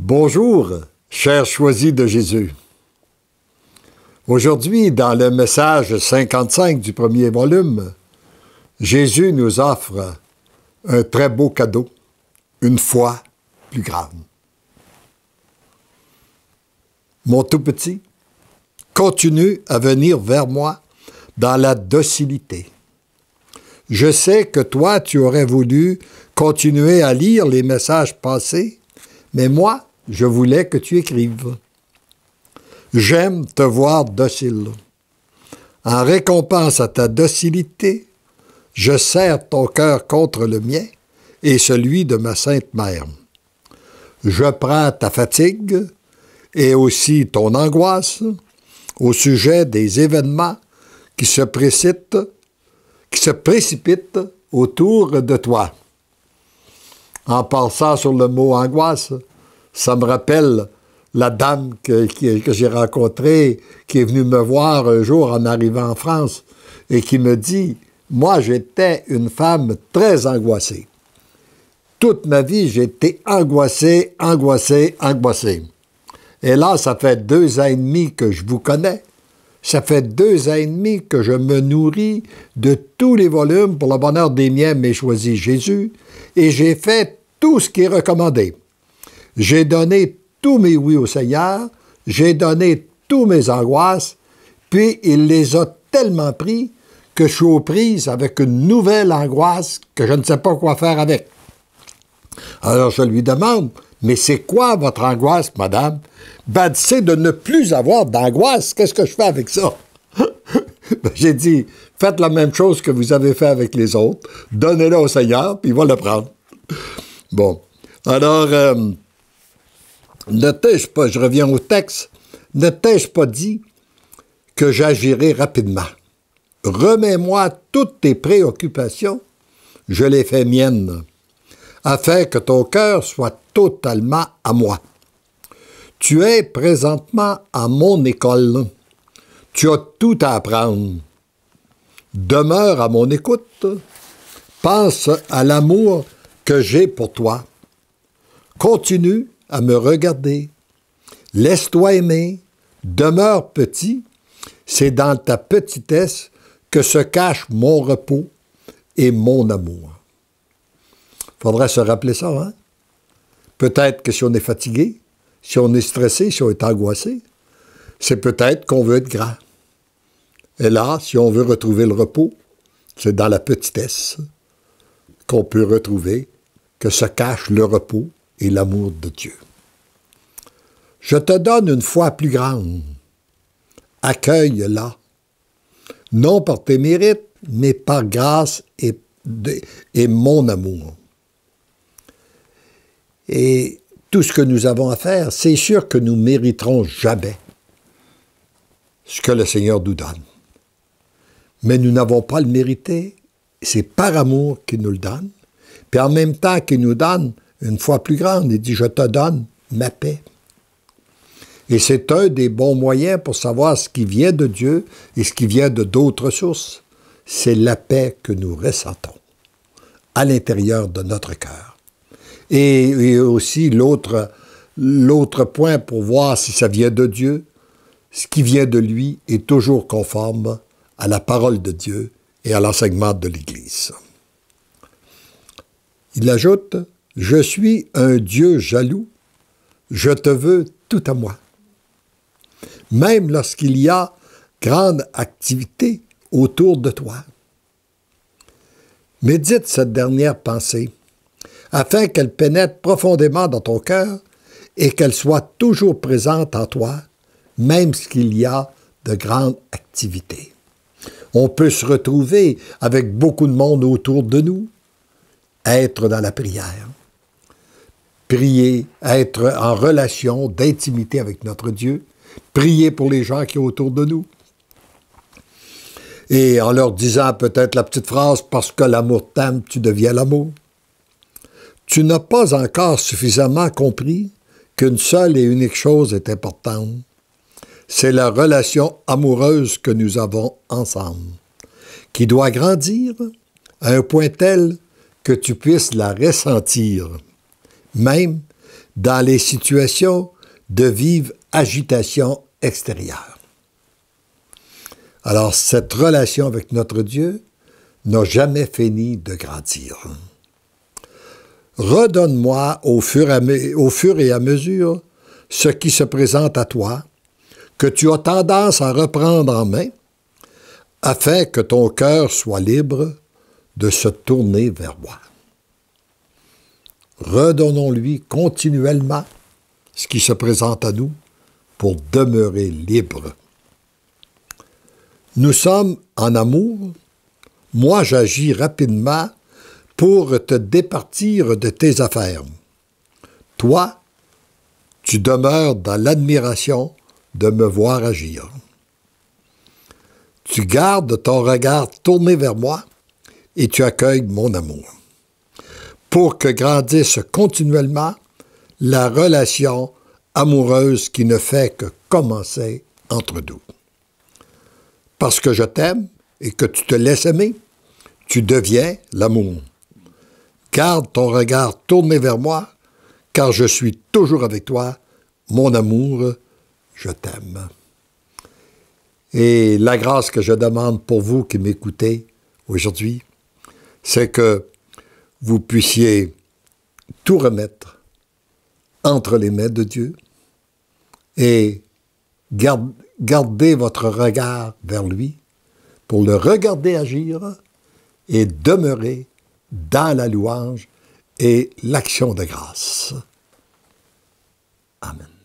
Bonjour, chers choisis de Jésus. Aujourd'hui, dans le message 55 du premier volume, Jésus nous offre un très beau cadeau, une foi plus grande. Mon tout petit, continue à venir vers moi dans la docilité. Je sais que toi, tu aurais voulu continuer à lire les messages passés, mais moi, je voulais que tu écrives. J'aime te voir docile. En récompense à ta docilité, je serre ton cœur contre le mien et celui de ma sainte mère. Je prends ta fatigue et aussi ton angoisse au sujet des événements qui se précipitent autour de toi. En pensant sur le mot angoisse, ça me rappelle la dame que j'ai rencontrée, qui est venue me voir un jour en arrivant en France et qui me dit « Moi, j'étais une femme très angoissée. Toute ma vie, j'ai été angoissée. Et là, ça fait 2 ans et demi que je vous connais. Ça fait 2 ans et demi que je me nourris de tous les volumes pour le bonheur des miens, mais choisi Jésus, et j'ai fait tout ce qui est recommandé. J'ai donné tous mes oui au Seigneur, j'ai donné tous mes angoisses, puis il les a tellement pris que je suis aux prises avec une nouvelle angoisse que je ne sais pas quoi faire avec. Alors je lui demande, mais c'est quoi votre angoisse, madame? Ben, c'est de ne plus avoir d'angoisse. Qu'est-ce que je fais avec ça? Ben, j'ai dit, faites la même chose que vous avez fait avec les autres, donnez-le au Seigneur, puis il va le prendre. Bon, alors, ne t'ai-je pas, je reviens au texte, ne t'ai-je pas dit que j'agirai rapidement? Remets-moi toutes tes préoccupations, je les fais miennes, afin que ton cœur soit totalement à moi. Tu es présentement à mon école. Tu as tout à apprendre. Demeure à mon écoute. Pense à l'amour que j'ai pour toi. Continue à me regarder. Laisse-toi aimer. Demeure petit. C'est dans ta petitesse que se cache mon repos et mon amour. Faudrait se rappeler ça, hein? Peut-être que si on est fatigué, si on est stressé, si on est angoissé, c'est peut-être qu'on veut être grand. Et là, si on veut retrouver le repos, c'est dans la petitesse qu'on peut retrouver que se cache le repos et l'amour de Dieu. Je te donne une foi plus grande. Accueille-la, non par tes mérites, mais par grâce et mon amour. Et tout ce que nous avons à faire, c'est sûr que nous ne mériterons jamais ce que le Seigneur nous donne. Mais nous n'avons pas à le mériter. C'est par amour qu'il nous le donne. Puis en même temps qu'il nous donne une foi plus grande, il dit « Je te donne ma paix ». Et c'est un des bons moyens pour savoir ce qui vient de Dieu et ce qui vient de d'autres sources. C'est la paix que nous ressentons à l'intérieur de notre cœur. Et aussi l'autre point pour voir si ça vient de Dieu, ce qui vient de lui est toujours conforme à la parole de Dieu et à l'enseignement de l'Église. Il ajoute, « Je suis un Dieu jaloux, je te veux tout à moi. » Même lorsqu'il y a grande activité autour de toi. Médite cette dernière pensée, afin qu'elle pénètre profondément dans ton cœur et qu'elle soit toujours présente en toi, même s'il y a de grandes activités. On peut se retrouver avec beaucoup de monde autour de nous, être dans la prière, prier, être en relation d'intimité avec notre Dieu, prier pour les gens qui sont autour de nous. Et en leur disant peut-être la petite phrase « Parce que l'amour t'aime, tu deviens l'amour ». Tu n'as pas encore suffisamment compris qu'une seule et unique chose est importante. C'est la relation amoureuse que nous avons ensemble, qui doit grandir à un point tel que tu puisses la ressentir, même dans les situations de vive agitation extérieure. Alors, cette relation avec notre Dieu n'a jamais fini de grandir. Redonne-moi au fur et à mesure ce qui se présente à toi, que tu as tendance à reprendre en main, afin que ton cœur soit libre de se tourner vers moi. Redonnons-lui continuellement ce qui se présente à nous pour demeurer libres. Nous sommes en amour. Moi, j'agis rapidement pour te départir de tes affaires. Toi, tu demeures dans l'admiration de me voir agir. Tu gardes ton regard tourné vers moi et tu accueilles mon amour. Pour que grandisse continuellement la relation amoureuse qui ne fait que commencer entre nous. Parce que je t'aime et que tu te laisses aimer, tu deviens l'amour. Garde ton regard tourné vers moi, car je suis toujours avec toi, mon amour, je t'aime. Et la grâce que je demande pour vous qui m'écoutez aujourd'hui, c'est que vous puissiez tout remettre entre les mains de Dieu et gardez votre regard vers lui pour le regarder agir et demeurer dans la louange et l'action de grâce. Amen.